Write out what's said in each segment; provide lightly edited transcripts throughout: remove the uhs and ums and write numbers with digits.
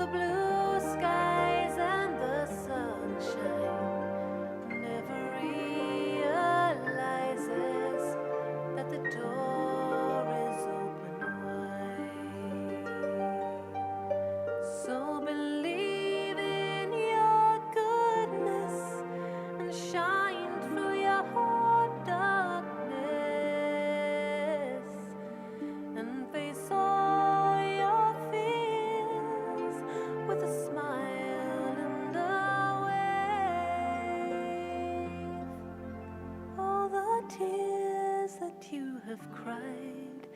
the blue skies and the sunshine, never realizes that the door is open wide. So believe in your goodness and shine through your darkness and face all your fears with a smile and a wave. All the tears that you have cried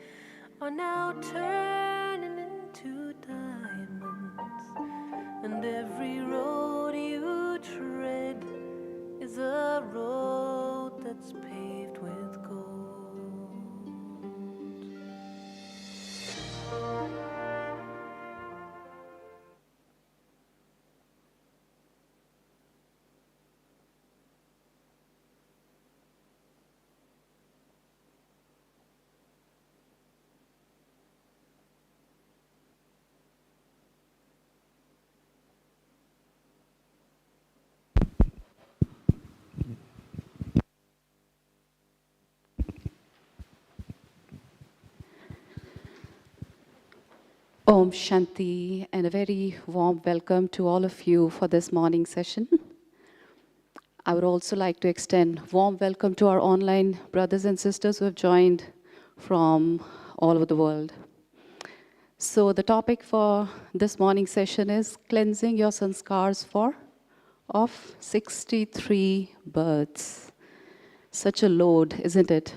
are now turning into diamonds, and every road you tread is a road that's paved with gold. Om Shanti, and a very warm welcome to all of you for this morning session. I would also like to extend warm welcome to our online brothers and sisters who have joined from all over the world. So the topic for this morning session is cleansing your sanskars of 63 births. Such a load, isn't it?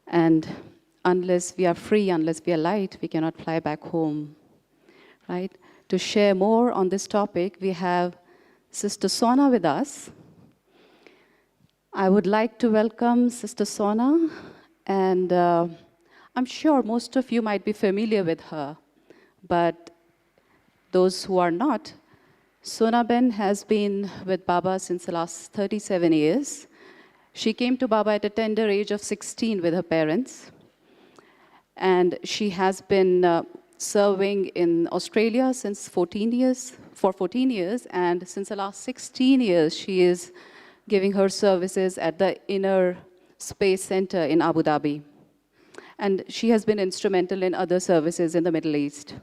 And unless we are free, unless we are light, we cannot fly back home, right? To share more on this topic, we have Sister Sona with us. I would like to welcome Sister Sona, and I'm sure most of you might be familiar with her, but those who are not, Sona Ben has been with Baba since the last 37 years. She came to Baba at a tender age of 16 with her parents. And she has been serving in Australia since 14 years, and since the last 16 years, she is giving her services at the Inner Space Center in Abu Dhabi. And she has been instrumental in other services in the Middle East.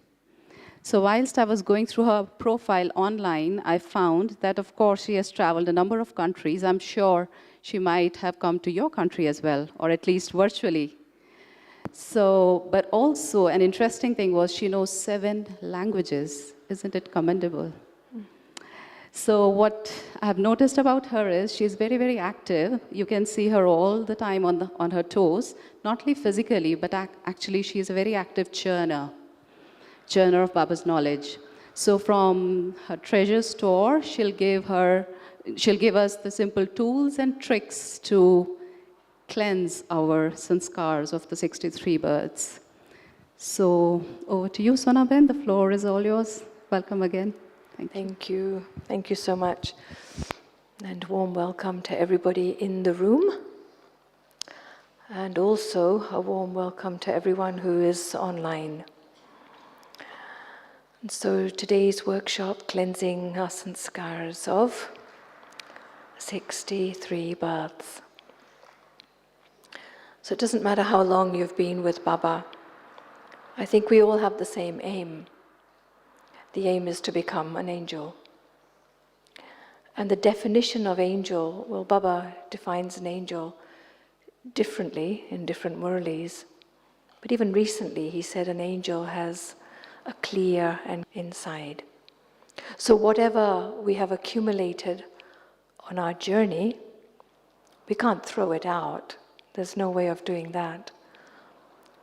So whilst I was going through her profile online, I found that, of course, she has traveled a number of countries. I'm sure she might have come to your country as well, or at least virtually. So, but also an interesting thing was she knows 7 languages. Isn't it commendable? So what I have noticed about her is she's very, very active. You can see her all the time on her toes, not only physically, but actually she's a very active churner of Baba's knowledge. So from her treasure store, she'll give us the simple tools and tricks to cleanse our sanskars of the 63 births. So over to you, Sona Ben. The floor is all yours. Welcome again. Thank you. Thank you so much. And warm welcome to everybody in the room. And also a warm welcome to everyone who is online. And so today's workshop, cleansing our sanskars of 63 births. So it doesn't matter how long you've been with Baba. I think we all have the same aim. The aim is to become an angel. And the definition of angel, well, Baba defines an angel differently in different Murlis. But even recently, he said an angel has a clear and inside. So whatever we have accumulated on our journey, we can't throw it out. There's no way of doing that.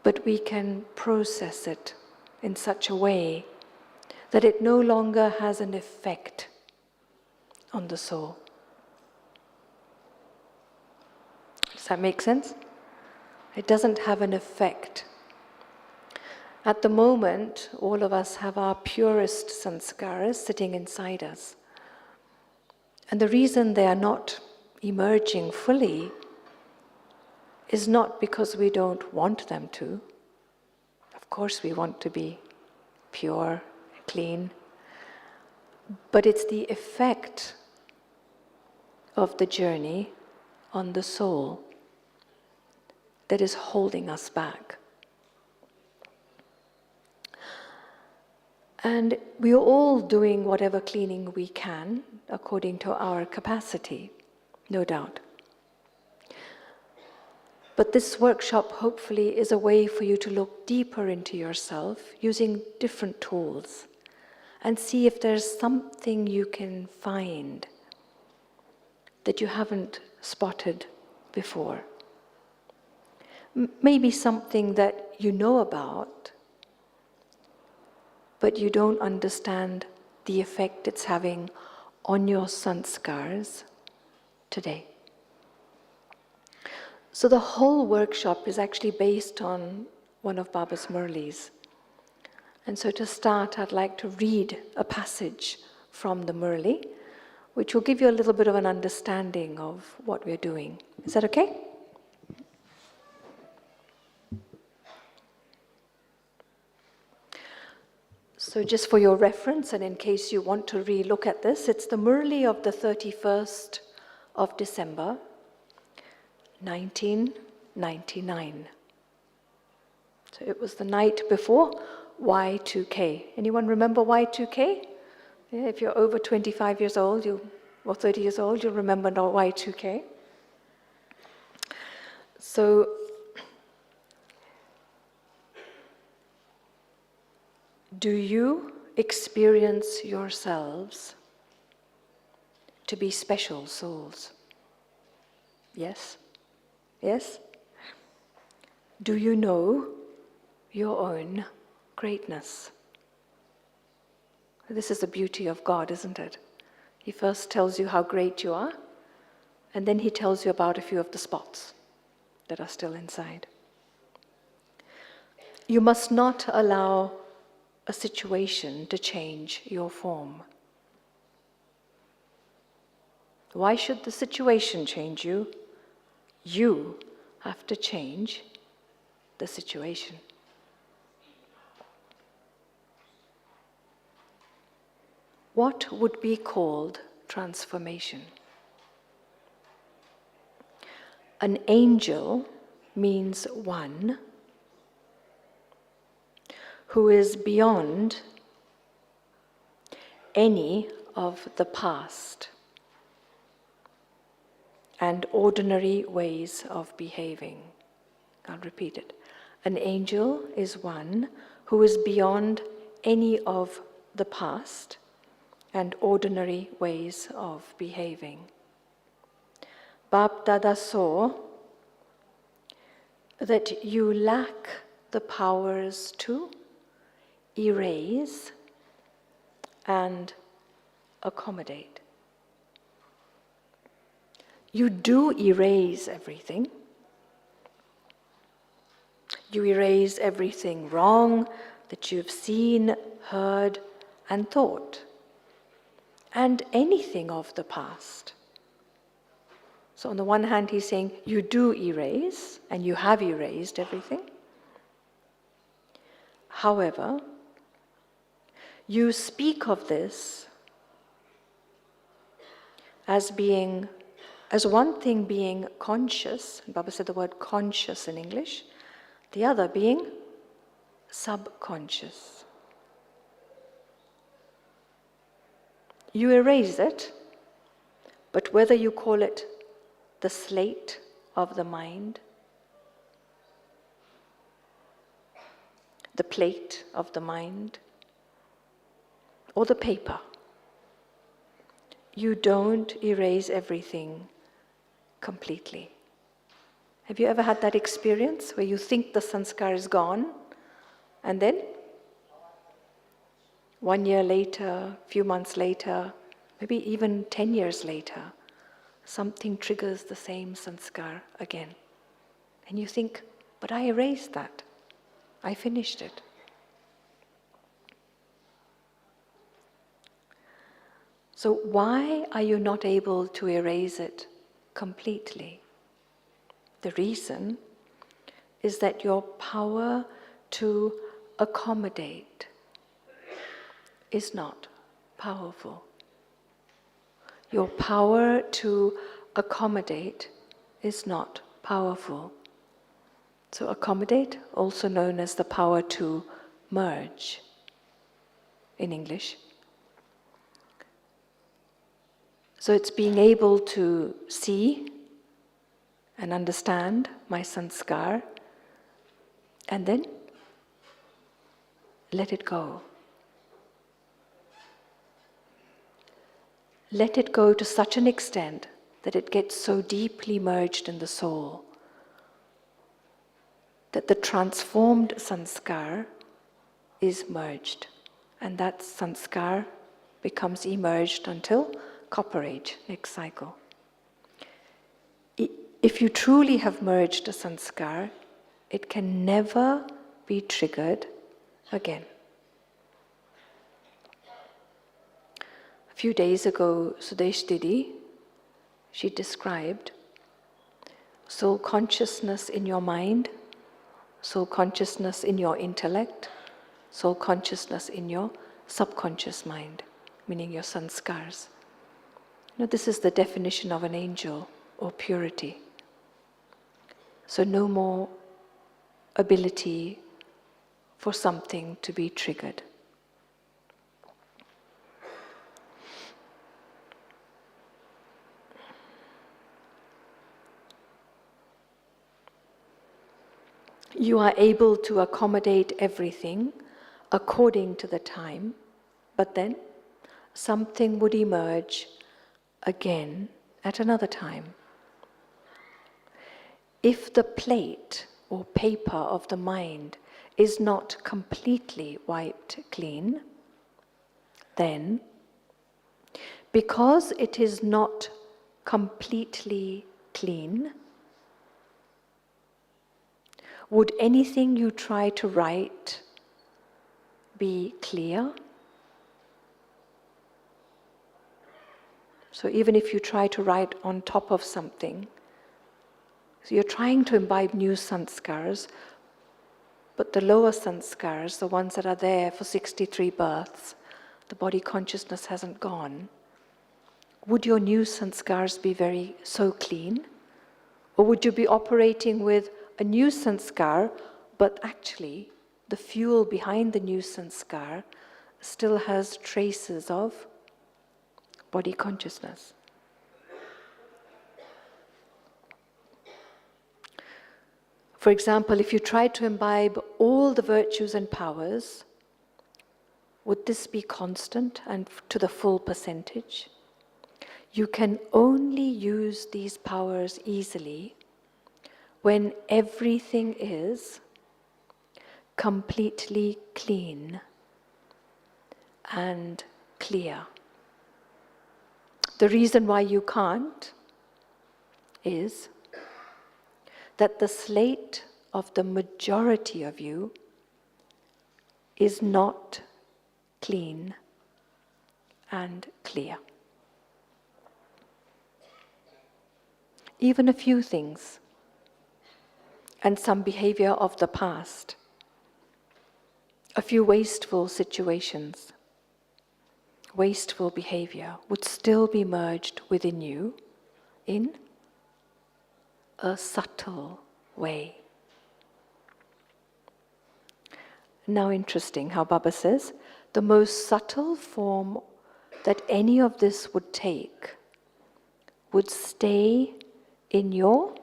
But we can process it in such a way that it no longer has an effect on the soul. Does that make sense? It doesn't have an effect. At the moment, all of us have our purest sanskaras sitting inside us. And the reason they are not emerging fully is not because we don't want them to. Of course we want to be pure, clean, But it's the effect of the journey on the soul that is holding us back. And we are all doing whatever cleaning we can according to our capacity, no doubt. But this workshop hopefully is a way for you to look deeper into yourself using different tools and see if there's something you can find that you haven't spotted before. Maybe something that you know about, but you don't understand the effect it's having on your sanskars today. So the whole workshop is actually based on one of Baba's Murlis. And so to start, I'd like to read a passage from the Murli, which will give you a little bit of an understanding of what we're doing. Is that okay? So just for your reference, and in case you want to re-look at this, it's the Murli of the 31st of December, 1999. So it was the night before Y2K. Anyone remember Y2K? Yeah, if you're over 25 years old, or 30 years old, you'll remember Y2K. So do you experience yourselves to be special souls? Yes? Yes? Do you know your own greatness? This is the beauty of God, isn't it? He first tells you how great you are, and then he tells you about a few of the spots that are still inside. You must not allow a situation to change your form. Why should the situation change you? You have to change the situation. What would be called transformation? An angel means one who is beyond any of the past and ordinary ways of behaving. I'll repeat it. An angel is one who is beyond any of the past and ordinary ways of behaving. Bap Dada saw that you lack the powers to erase and accommodate. You do erase everything. You erase everything wrong that you've seen, heard, and thought, and anything of the past. So on the one hand, he's saying you do erase, and you have erased everything. However, you speak of this as one thing being conscious, and Baba said the word conscious in English, the other being subconscious. You erase it, but whether you call it the slate of the mind, the plate of the mind, or the paper, you don't erase everything completely. Have you ever had that experience where you think the sanskar is gone, and then 1 year later, a few months later, maybe even 10 years later, something triggers the same sanskar again. And you think, but I erased that. I finished it. So why are you not able to erase it completely? The reason is that your power to accommodate is not powerful. Your power to accommodate is not powerful. So accommodate, also known as the power to merge in English. So it's being able to see and understand my sanskar and then let it go. Let it go to such an extent that it gets so deeply merged in the soul that the transformed sanskar is merged, and that sanskar becomes emerged until Copper Age, next cycle. If you truly have merged a sanskar, it can never be triggered again. A few days ago, Sudesh Didi, she described soul consciousness in your mind, soul consciousness in your intellect, soul consciousness in your subconscious mind, meaning your sanskars. This is the definition of an angel or purity. So no more ability for something to be triggered. You are able to accommodate everything according to the time, but then something would emerge again at another time. If the plate or paper of the mind is not completely wiped clean, then because it is not completely clean, would anything you try to write be clear? So even if you try to write on top of something, so you're trying to imbibe new sanskars, but the lower sanskars, the ones that are there for 63 births, the body consciousness hasn't gone. Would your new sanskars be so clean? Or would you be operating with a new sanskar, but actually the fuel behind the new sanskar still has traces of body consciousness? For example, if you try to imbibe all the virtues and powers, would this be constant and to the full percentage? You can only use these powers easily when everything is completely clean and clear. The reason why you can't is that the slate of the majority of you is not clean and clear. Even a few things and some behavior of the past, a few wasteful situations, wasteful behavior would still be merged within you in a subtle way. Now interesting how Baba says, the most subtle form that any of this would take would stay in your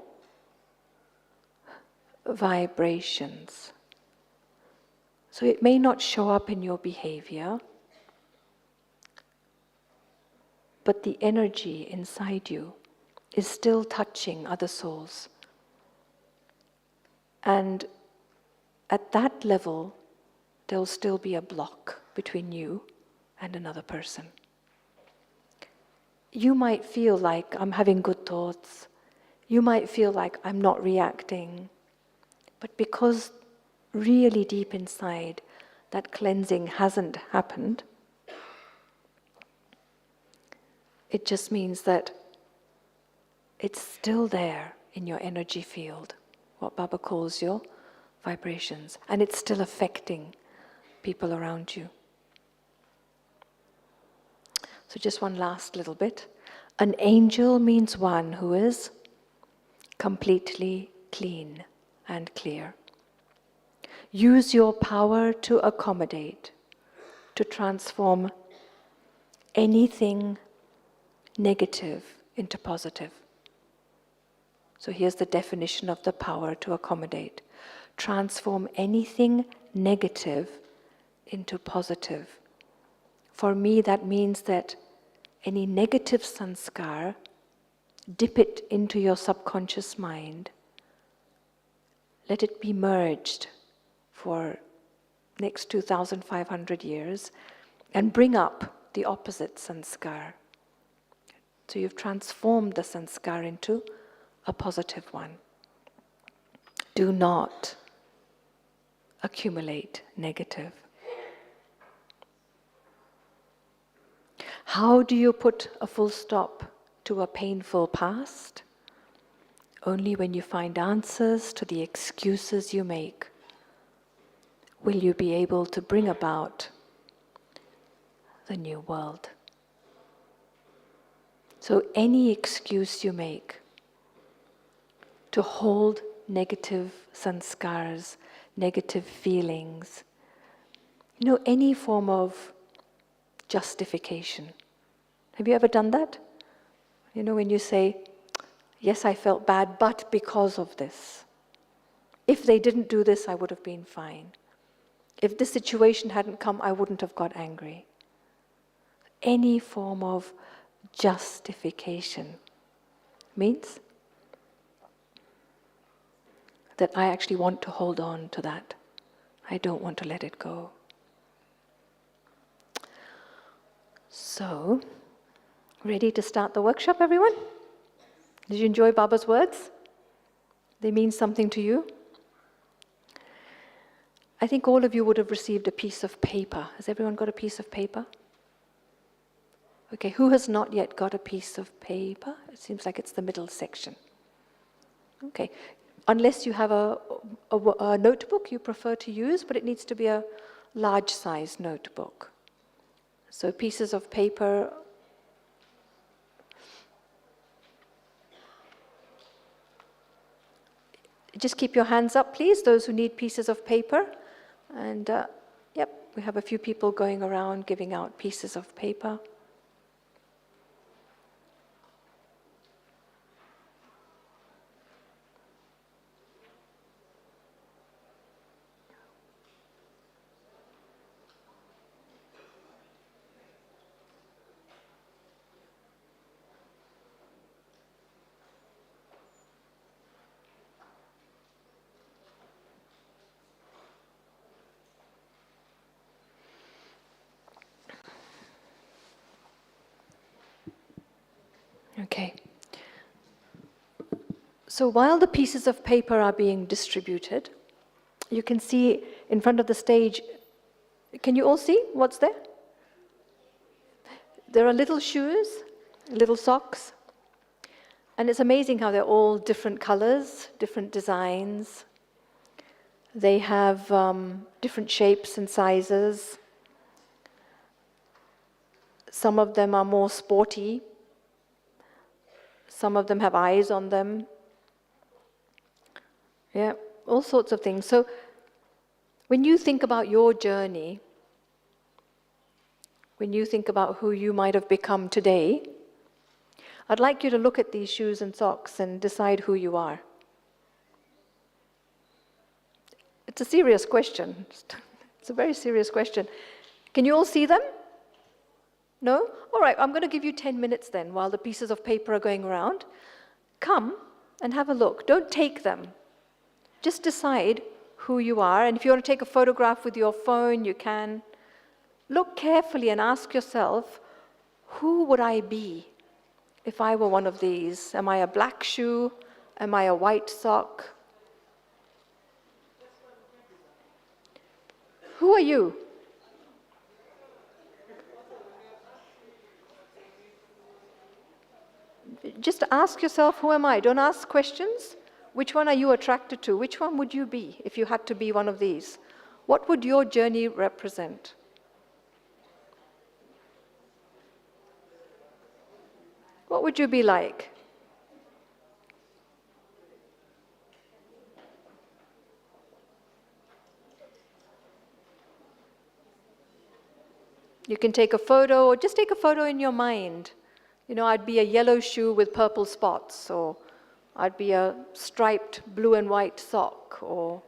vibrations. So it may not show up in your behavior, but the energy inside you is still touching other souls. And at that level, there'll still be a block between you and another person. You might feel like I'm having good thoughts. You might feel like I'm not reacting. But because really deep inside that cleansing hasn't happened, it just means that it's still there in your energy field, what Baba calls your vibrations, and it's still affecting people around you. So just one last little bit. An angel means one who is completely clean and clear. Use your power to accommodate, to transform anything negative into positive. So here's the definition of the power to accommodate. Transform anything negative into positive. For me, that means that any negative sanskar, dip it into your subconscious mind. Let it be merged for next 2,500 years and bring up the opposite sanskar. So you've transformed the sanskar into a positive one. Do not accumulate negative. How do you put a full stop to a painful past? Only when you find answers to the excuses you make will you be able to bring about the new world. So any excuse you make to hold negative sanskars, negative feelings, any form of justification. Have you ever done that? When you say, yes, I felt bad, but because of this. If they didn't do this, I would have been fine. If this situation hadn't come, I wouldn't have got angry. Any form of justification means that I actually want to hold on to that. I don't want to let it go. So, ready to start the workshop, everyone? Did you enjoy Baba's words? They mean something to you? I think all of you would have received a piece of paper. Has everyone got a piece of paper? Okay, who has not yet got a piece of paper? It seems like it's the middle section. Okay, unless you have a notebook you prefer to use, but it needs to be a large-size notebook. So pieces of paper. Just keep your hands up, please, those who need pieces of paper. And yep, we have a few people going around giving out pieces of paper. Okay. So while the pieces of paper are being distributed, you can see in front of the stage, can you all see what's there? There are little shoes, little socks, and it's amazing how they're all different colors, different designs. They have different shapes and sizes. Some of them are more sporty. Some of them have eyes on them. Yeah, all sorts of things. So when you think about your journey, when you think about who you might have become today, I'd like you to look at these shoes and socks and decide who you are. It's a serious question. It's a very serious question. Can you all see them? No? All right, I'm going to give you 10 minutes then while the pieces of paper are going around. Come and have a look. Don't take them. Just decide who you are. And if you want to take a photograph with your phone, you can. Look carefully and ask yourself, who would I be if I were one of these? Am I a black shoe? Am I a white sock? Who are you? Just ask yourself, who am I? Don't ask questions. Which one are you attracted to? Which one would you be if you had to be one of these? What would your journey represent? what would you be like? You can take a photo, or just take a photo in your mind. You know, I'd be a yellow shoe with purple spots, or I'd be a striped blue and white sock, or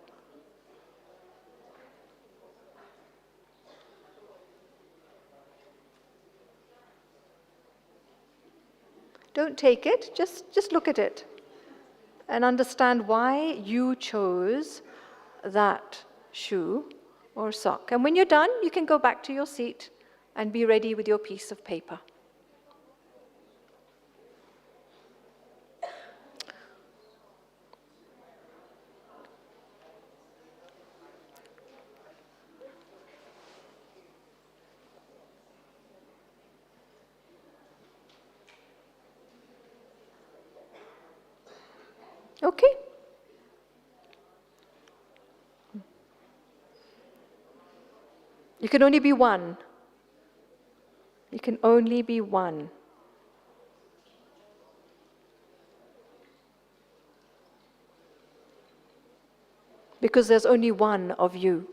don't take it, just look at it and understand why you chose that shoe or sock. And when you're done, you can go back to your seat and be ready with your piece of paper. Okay? You can only be one. You can only be one. Because there's only one of you.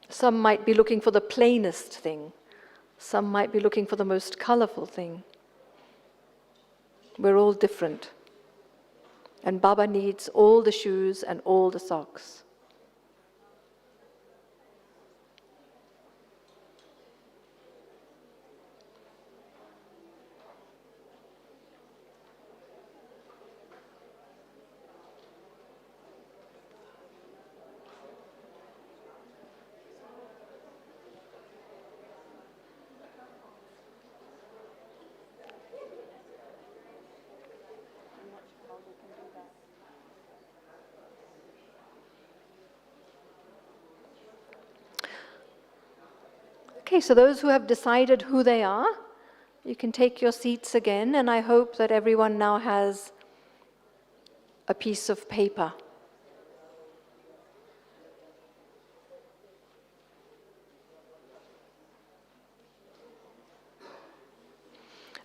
Some might be looking for the plainest thing. Some might be looking for the most colorful thing. We're all different. And Baba needs all the shoes and all the socks. Okay, so those who have decided who they are, you can take your seats again, and I hope that everyone now has a piece of paper.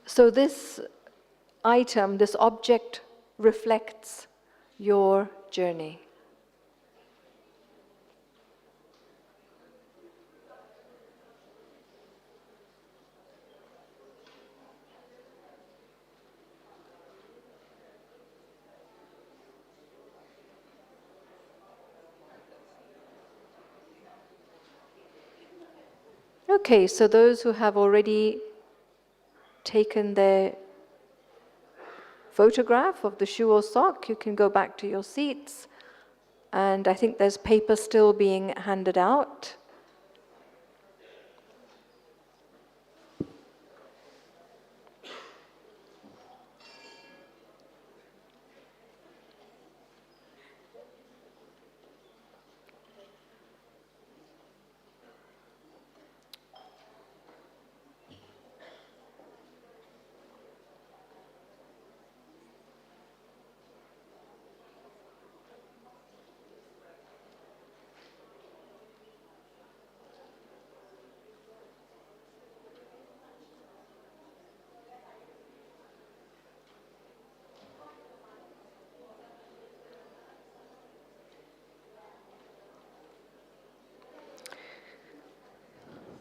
So this item, this object, reflects your journey. Okay, so those who have already taken their photograph of the shoe or sock, you can go back to your seats. And I think there's paper still being handed out.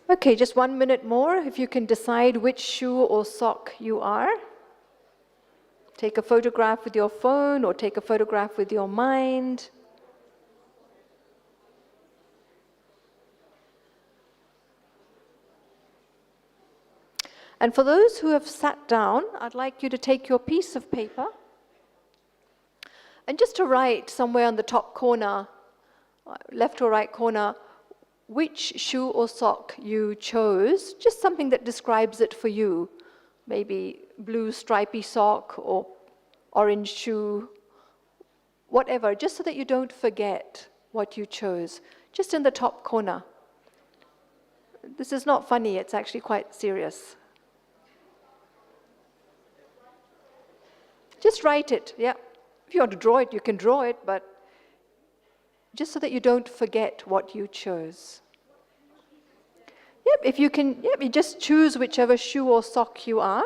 Okay, just 1 minute more. If you can decide which shoe or sock you are. Take a photograph with your phone or take a photograph with your mind. And for those who have sat down, I'd like you to take your piece of paper and just to write somewhere on the top corner, left or right corner, which shoe or sock you chose, just something that describes it for you. Maybe blue stripy sock or orange shoe, whatever, just so that you don't forget what you chose, just in the top corner. This is not funny, it's actually quite serious. Just write it, yeah. If you want to draw it, you can draw it, but just so that you don't forget what you chose. Yep, if you can, yep, you just choose whichever shoe or sock you are.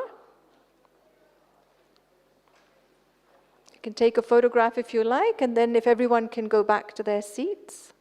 You can take a photograph if you like, and then if everyone can go back to their seats.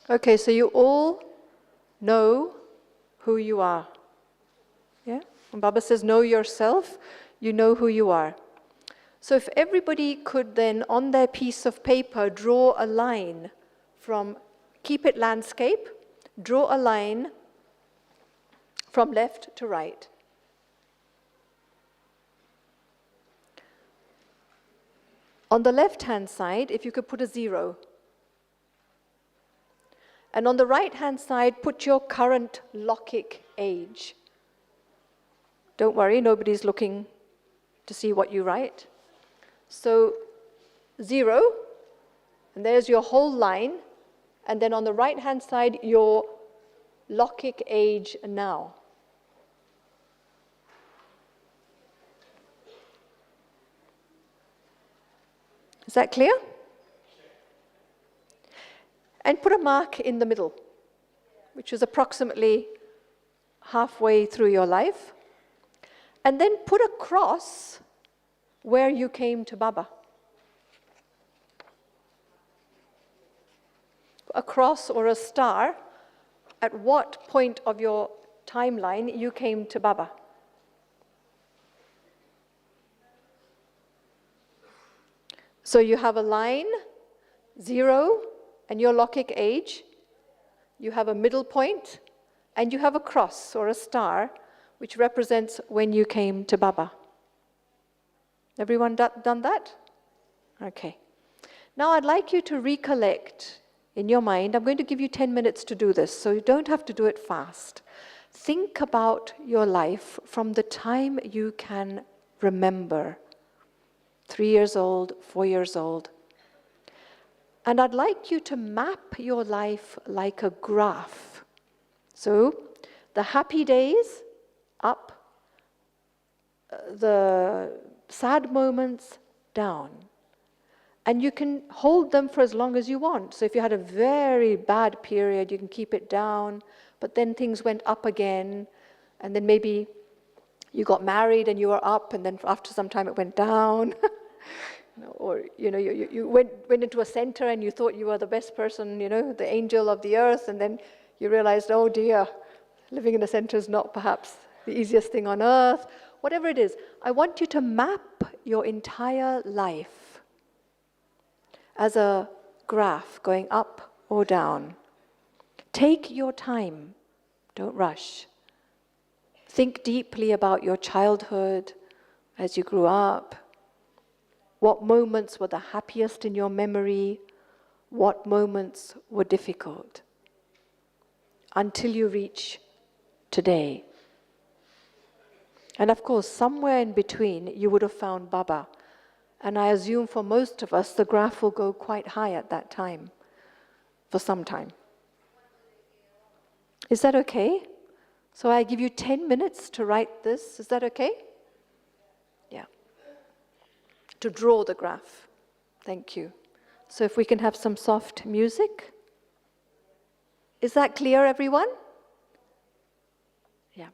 Okay, so you all know who you are. Yeah? When Baba says know yourself, you know who you are. So if everybody could then, on their piece of paper, draw a line from, keep it landscape, draw a line from left to right. On the left-hand side, if you could put a 0. And on the right-hand side, put your current Lokik age. Don't worry, nobody's looking to see what you write. So 0, and there's your whole line. And then on the right-hand side, your Lokik age now. Is that clear? And put a mark in the middle, which is approximately halfway through your life. And then put a cross where you came to Baba. A cross or a star at what point of your timeline you came to Baba. So you have a line, 0, and your Lokik age. You have a middle point, and you have a cross or a star, which represents when you came to Baba. Everyone done that? Okay. Now I'd like you to recollect in your mind. I'm going to give you 10 minutes to do this, so you don't have to do it fast. Think about your life from the time you can remember. 3 years old, 4 years old. And I'd like you to map your life like a graph. So, the happy days, up. The sad moments, down. And you can hold them for as long as you want. So if you had a very bad period, you can keep it down, but then things went up again, and then maybe you got married and you were up, and then after some time it went down. Or you went into a center and you thought you were the best person, the angel of the earth, and then you realized, oh dear, living in a center is not perhaps the easiest thing on earth. Whatever it is, I want you to map your entire life as a graph going up or down. Take your time, don't rush. Think deeply about your childhood as you grew up. What moments were the happiest in your memory? What moments were difficult? Until you reach today. And of course, somewhere in between, you would have found Baba. And I assume for most of us, the graph will go quite high at that time, for some time. Is that okay? So I give you 10 minutes to write this. Is that okay? Yeah. To draw the graph. Thank you. So if we can have some soft music. Is that clear, everyone? Yeah.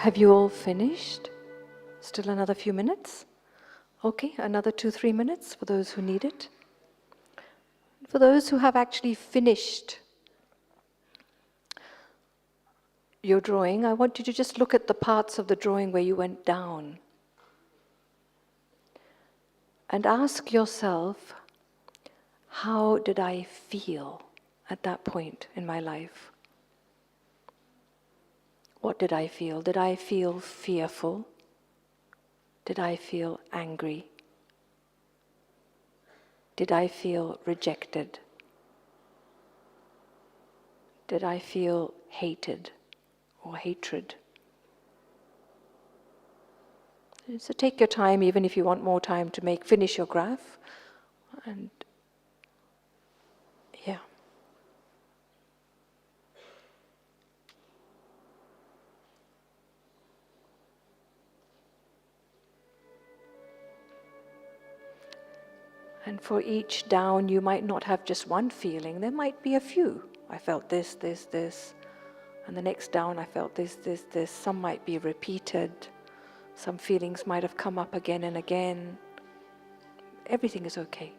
Have you all finished? Still another few minutes? Okay, another 2-3 minutes for those who need it. For those who have actually finished your drawing, I want you to just look at the parts of the drawing where you went down and ask yourself, how did I feel at that point in my life? What did I feel? Did I feel fearful? Did I feel angry? Did I feel rejected? Did I feel hated or hatred? So take your time, even if you want more time to finish your graph. And yeah. And for each down, you might not have just one feeling. There might be a few. I felt this, this, this. And the next down, I felt this, this, this. Some might be repeated. Some feelings might have come up again and again. Everything is okay.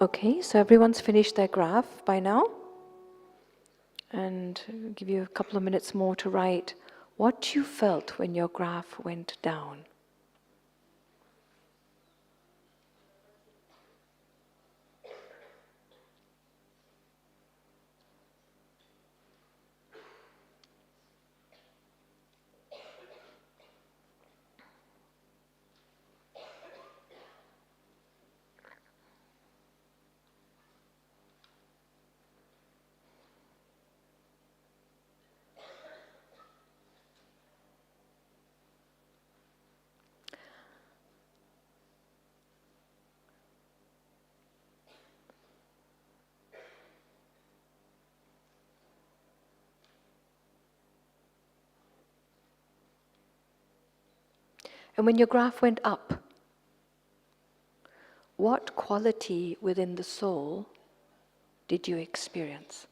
Okay, so everyone's finished their graph by now. And I'll give you a couple of minutes more to write what you felt when your graph went down. And when your graph went up, what quality within the soul did you experience?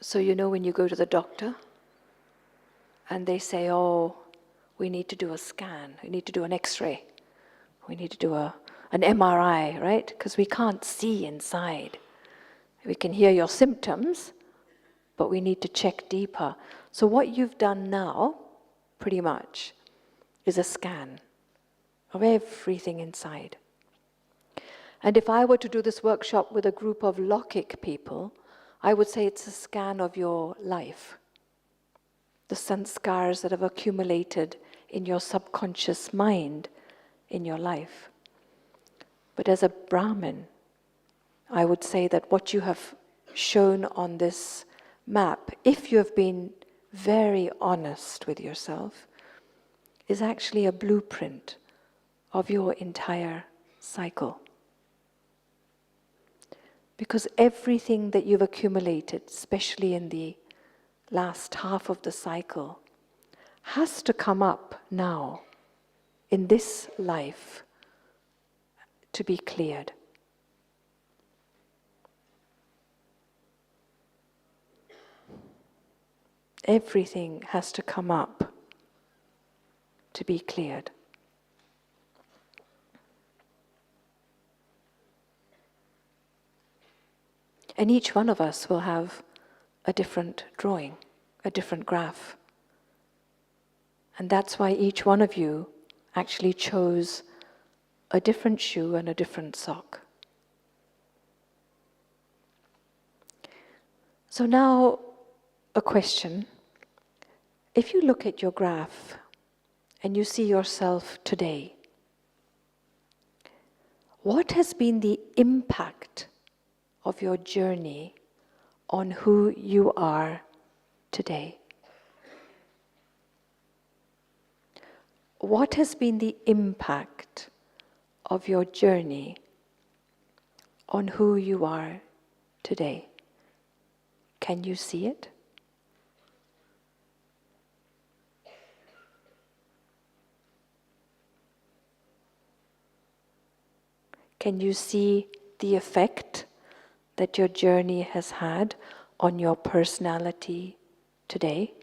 So you know when you go to the doctor and they say, oh, we need to do a scan, we need to do an X-ray, we need to do an MRI, right? Because we can't see inside. We can hear your symptoms, but we need to check deeper. So what you've done now, pretty much, is a scan of everything inside. And if I were to do this workshop with a group of Lokik people, I would say it's a scan of your life. The sanskars that have accumulated in your subconscious mind in your life. But as a Brahmin, I would say that what you have shown on this map, if you have been very honest with yourself, is actually a blueprint of your entire cycle. Because everything that you've accumulated, especially in the last half of the cycle, has to come up now, in this life, to be cleared. Everything has to come up to be cleared. And each one of us will have a different drawing, a different graph. And that's why each one of you actually chose a different shoe and a different sock. So now, a question. If you look at your graph and you see yourself today, what has been the impact of your journey on who you are today? What has been the impact of your journey on who you are today? Can you see it? Can you see the effect that your journey has had on your personality today?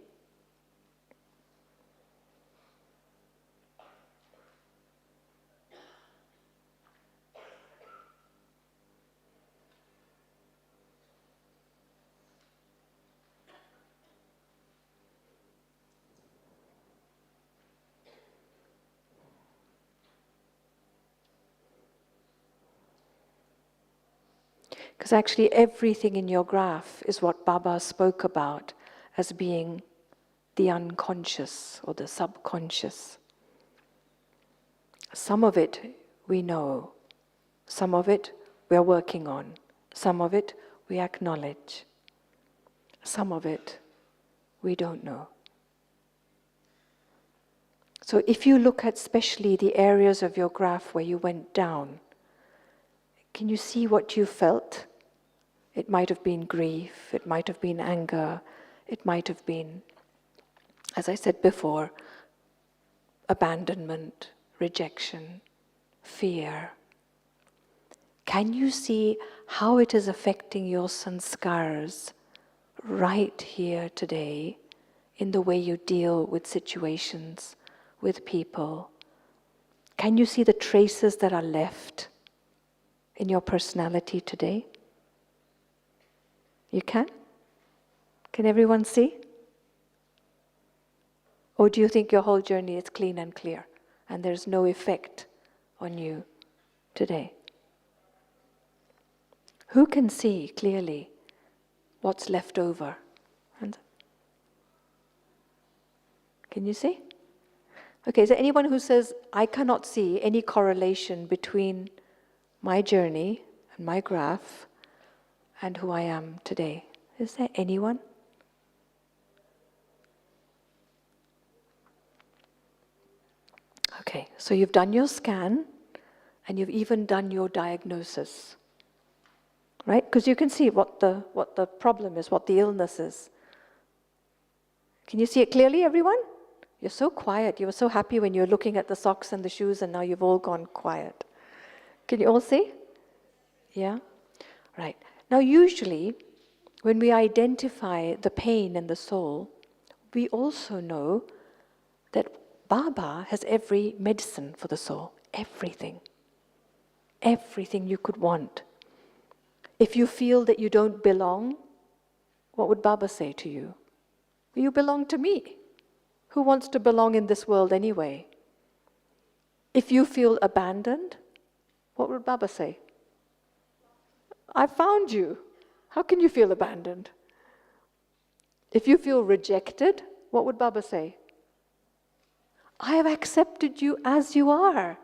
Because actually everything in your graph is what Baba spoke about as being the unconscious or the subconscious. Some of it we know, some of it we are working on, some of it we acknowledge, some of it we don't know. So if you look at especially the areas of your graph where you went down, can you see what you felt? It might have been grief, it might have been anger, it might have been, as I said before, abandonment, rejection, fear. Can you see how it is affecting your sanskars right here today in the way you deal with situations, with people? Can you see the traces that are left in your personality today? You can? Can everyone see? Or do you think your whole journey is clean and clear and there's no effect on you today? Who can see clearly what's left over? And can you see? Okay, is there anyone who says, I cannot see any correlation between my journey and my graph and who I am today? Is there anyone? Okay, so you've done your scan and you've even done your diagnosis. Right? Because you can see what the problem is, what the illness is. Can you see it clearly, everyone? You're so quiet. You were so happy when you were looking at the socks and the shoes, and now you've all gone quiet. Can you all see? Yeah? Right. Now, usually, when we identify the pain in the soul, we also know that Baba has every medicine for the soul, everything. Everything you could want. If you feel that you don't belong, what would Baba say to you? You belong to me. Who wants to belong in this world anyway? If you feel abandoned, what would Baba say? I found you. How can you feel abandoned? If you feel rejected, what would Baba say? I have accepted you as you are.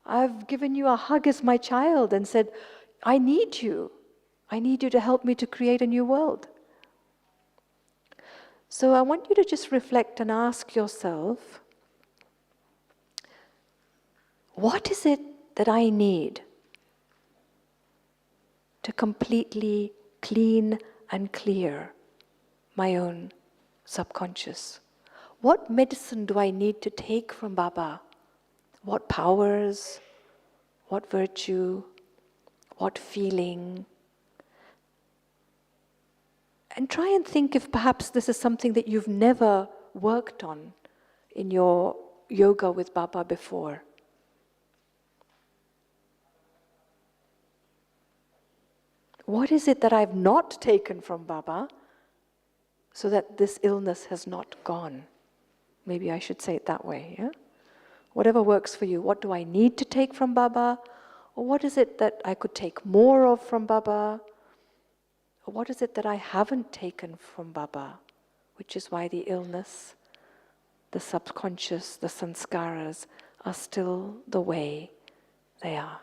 I've given you a hug as my child and said, I need you. I need you to help me to create a new world. So I want you to just reflect and ask yourself, what is it that I need to completely clean and clear my own subconscious? What medicine do I need to take from Baba? What powers, what virtue, what feeling? And try and think if perhaps this is something that you've never worked on in your yoga with Baba before. What is it that I've not taken from Baba so that this illness has not gone? Maybe I should say it that way, yeah? Whatever works for you. What do I need to take from Baba? Or what is it that I could take more of from Baba? Or what is it that I haven't taken from Baba? Which is why the illness, the subconscious, the sanskaras are still the way they are.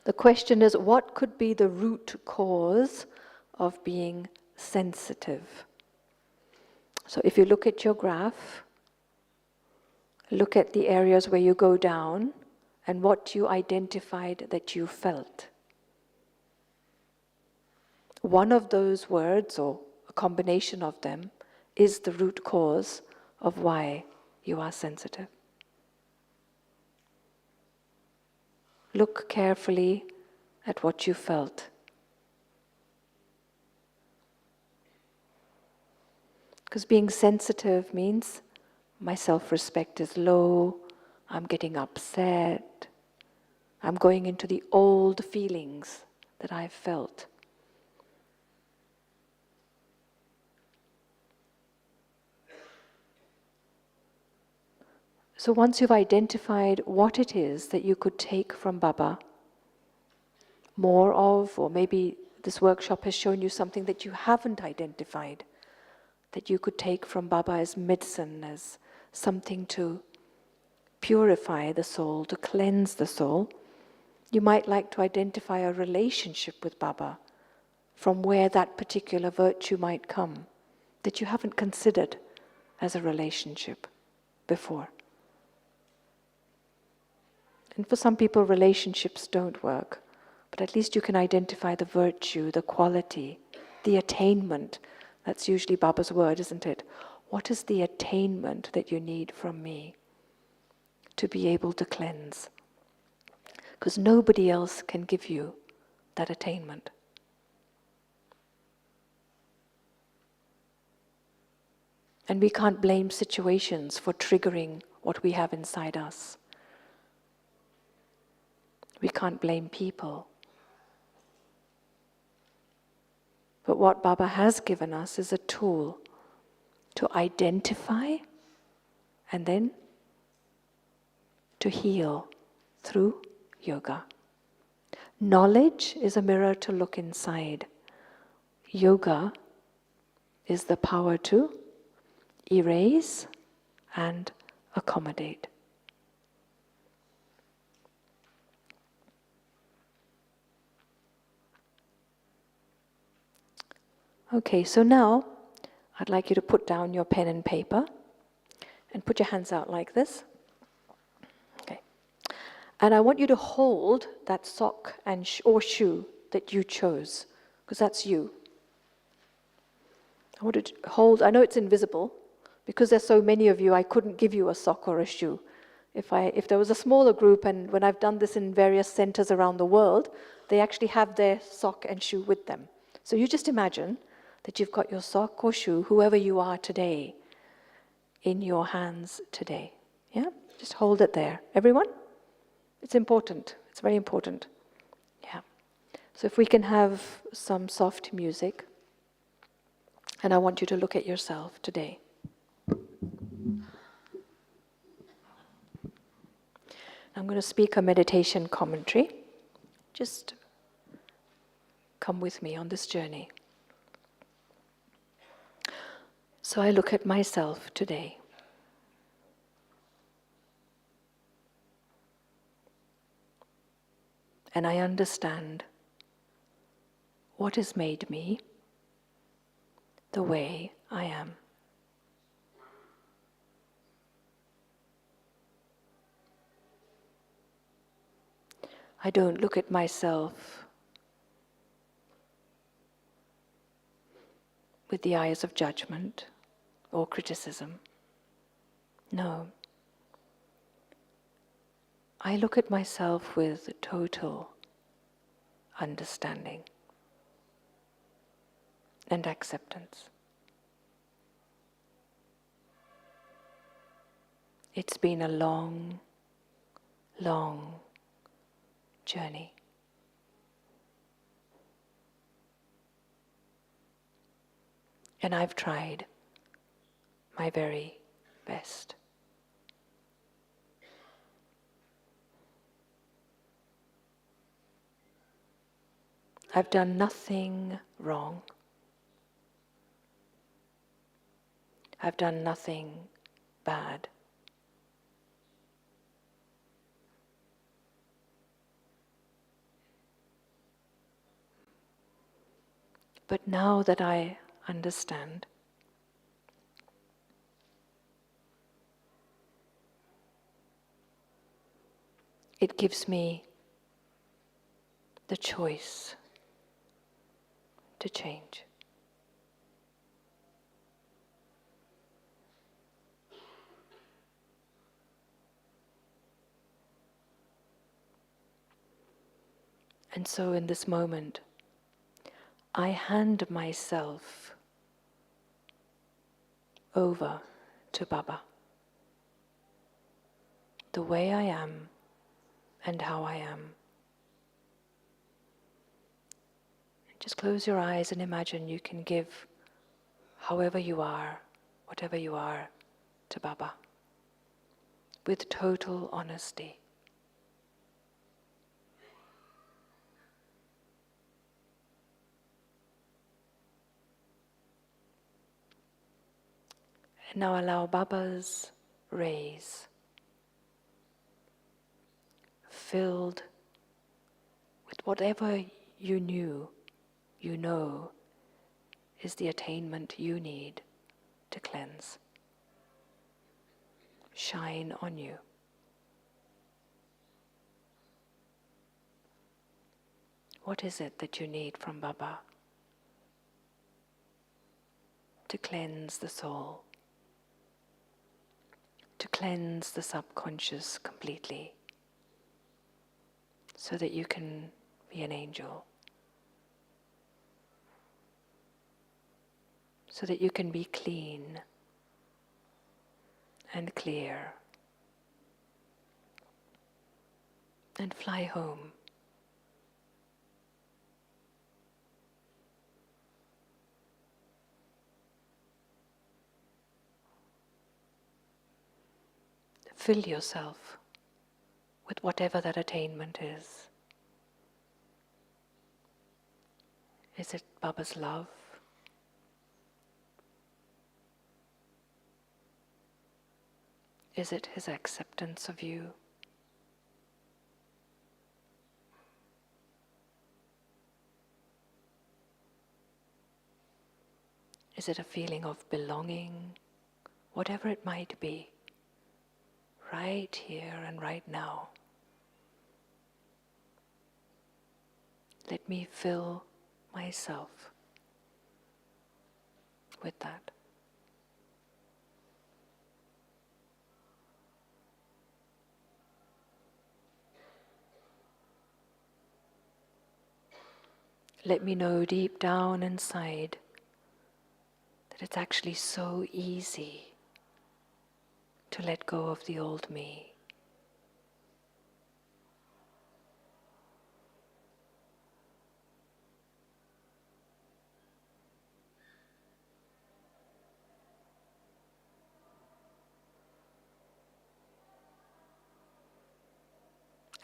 The question is, what could be the root cause of being sensitive? So if you look at your graph, look at the areas where you go down and what you identified that you felt. One of those words, or a combination of them, is the root cause of why you are sensitive. Look carefully at what you felt. Because being sensitive means my self-respect is low, I'm getting upset, I'm going into the old feelings that I've felt. So once you've identified what it is that you could take from Baba, more of, or maybe this workshop has shown you something that you haven't identified, that you could take from Baba as medicine, as something to purify the soul, to cleanse the soul, you might like to identify a relationship with Baba, from where that particular virtue might come, that you haven't considered as a relationship before. And for some people, relationships don't work, but at least you can identify the virtue, the quality, the attainment. That's usually Baba's word, isn't it? What is the attainment that you need from me to be able to cleanse? Because nobody else can give you that attainment. And we can't blame situations for triggering what we have inside us. We can't blame people. But what Baba has given us is a tool to identify and then to heal through yoga. Knowledge is a mirror to look inside. Yoga is the power to erase and accommodate. Okay, so now I'd like you to put down your pen and paper and put your hands out like this. And I want you to hold that sock and or shoe that you chose, because that's you. I want you to hold, I know it's invisible, because there's so many of you, I couldn't give you a sock or a shoe. If there was a smaller group, and when I've done this in various centers around the world, they actually have their sock and shoe with them. So you just imagine that you've got your sock or shoe, whoever you are today, in your hands today. Yeah? Just hold it there. Everyone? It's important. It's very important. Yeah. So if we can have some soft music, and I want you to look at yourself today. I'm going to speak a meditation commentary. Just come with me on this journey. So I look at myself today. And I understand what has made me the way I am. I don't look at myself with the eyes of judgment or criticism. No. I look at myself with total understanding and acceptance. It's been a long, long journey. And I've tried my very best. I've done nothing wrong. I've done nothing bad. But now that I understand, it gives me the choice to change. And so in this moment, I hand myself over to Baba, the way I am and how I am. Just close your eyes and imagine you can give however you are, whatever you are, to Baba, with total honesty. And now allow Baba's rays, filled with whatever you know, is the attainment you need to cleanse. Shine on you. What is it that you need from Baba to cleanse the soul, to cleanse the subconscious completely, so that you can be an angel, so that you can be clean and clear and fly home. Fill yourself with whatever that attainment is. Is it Baba's love? Is it his acceptance of you? Is it a feeling of belonging? Whatever it might be, right here and right now. Let me fill myself with that. Let me know deep down inside that it's actually so easy to let go of the old me.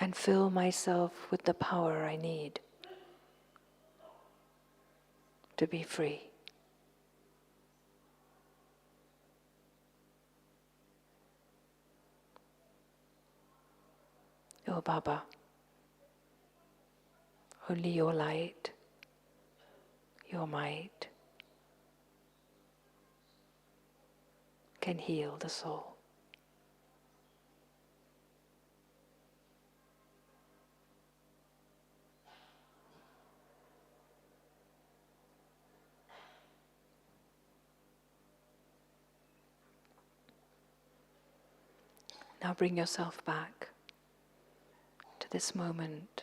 And fill myself with the power I need to be free. Oh Baba, only your light, your might can heal the soul. Now bring yourself back to this moment.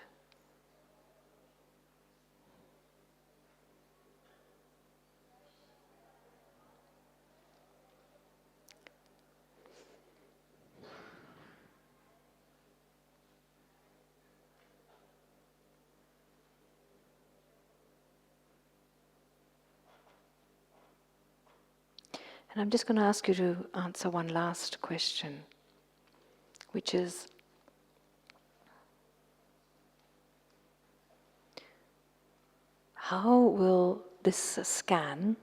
And I'm just going to ask you to answer one last question, which is, how will this scan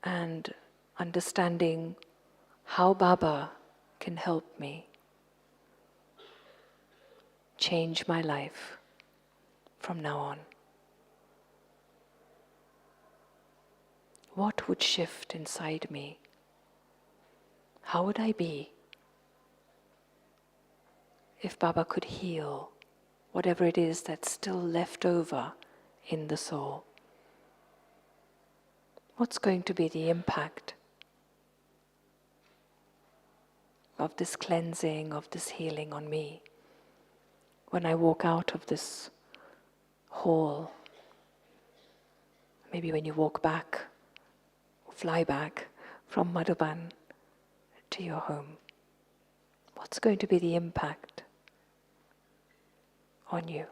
and understanding how Baba can help me change my life from now on? What would shift inside me? How would I be if Baba could heal whatever it is that's still left over in the soul? What's going to be the impact of this cleansing, of this healing on me when I walk out of this hall? Maybe when you walk back, fly back from Madhuban to your home. What's going to be the impact on you?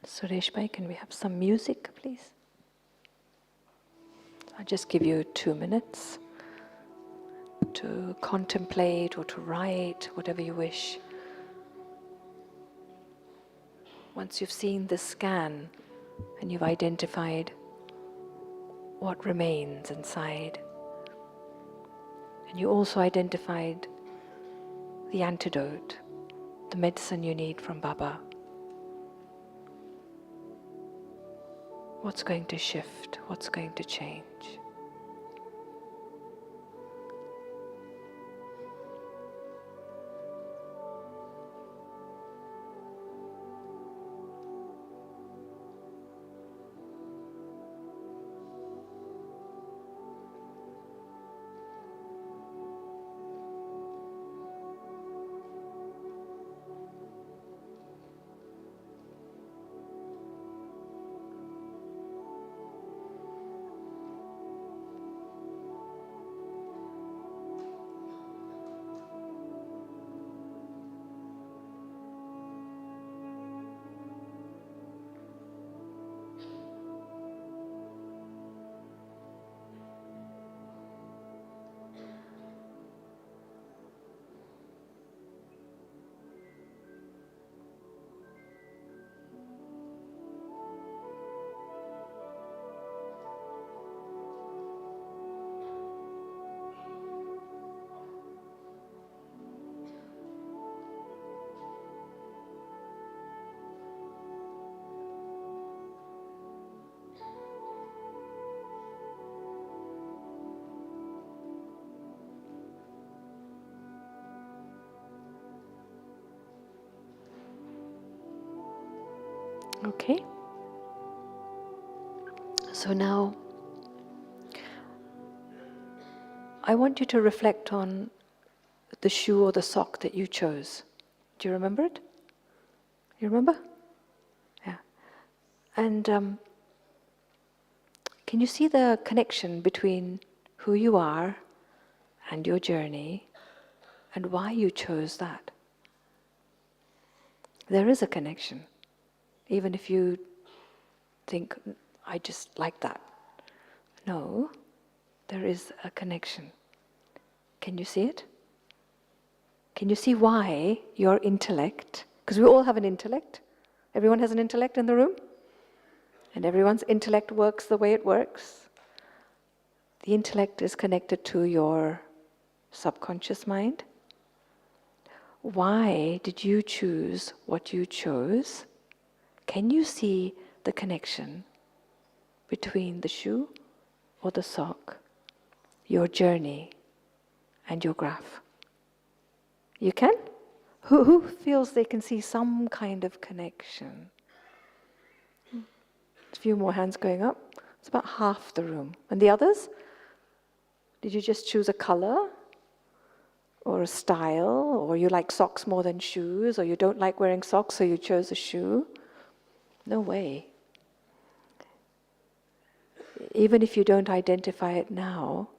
Suresh Bhai, can we have some music, please? I'll just give you 2 minutes to contemplate or to write, whatever you wish. Once you've seen the scan and you've identified what remains inside, and you also identified the antidote, the medicine you need from Baba, what's going to shift? What's going to change? So now, I want you to reflect on the shoe or the sock that you chose. Do you remember it? You remember? Yeah. And can you see the connection between who you are and your journey and why you chose that? There is a connection, even if you think, I just like that. No, there is a connection. Can you see it? Can you see why your intellect, because we all have an intellect, everyone has an intellect in the room, and everyone's intellect works the way it works. The intellect is connected to your subconscious mind. Why did you choose what you chose? Can you see the connection between the shoe or the sock, your journey, and your graph? You can? Who feels they can see some kind of connection? A few more hands going up. It's about half the room. And the others? Did you just choose a color? Or a style? Or you like socks more than shoes? Or you don't like wearing socks, so you chose a shoe? No way. Even if you don't identify it now,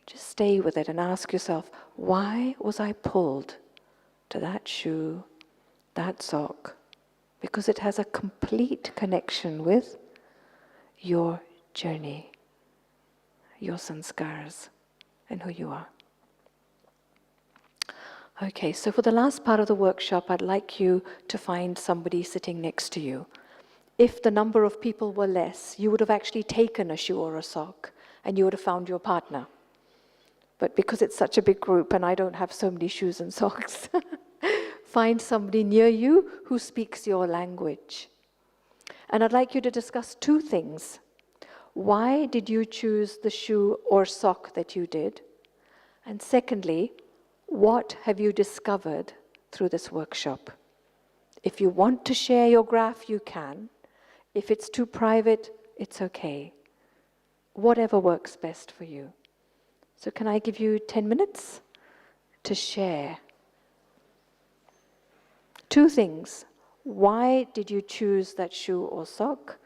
just stay with it and ask yourself, why was I pulled to that shoe, that sock? Because it has a complete connection with your journey, your sanskars, and who you are. Okay, so for the last part of the workshop, I'd like you to find somebody sitting next to you. If the number of people were less, you would have actually taken a shoe or a sock, and you would have found your partner. But because it's such a big group and I don't have so many shoes and socks, find somebody near you who speaks your language. And I'd like you to discuss two things. Why did you choose the shoe or sock that you did? And secondly, what have you discovered through this workshop? If you want to share your graph, you can. If it's too private, it's okay. Whatever works best for you. So can I give you 10 minutes to share? Two things. Why did you choose that shoe or sock?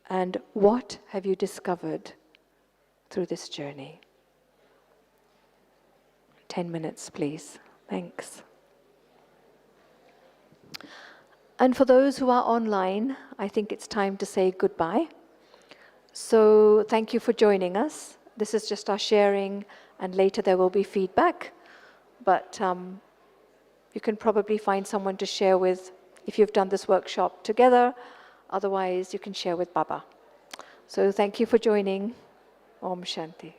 And what have you discovered through this journey? 10 minutes, please. Thanks. And for those who are online, I think it's time to say goodbye. So thank you for joining us. This is just our sharing, and later there will be feedback. But you can probably find someone to share with if you've done this workshop together. Otherwise, you can share with Baba. So thank you for joining. Om Shanti.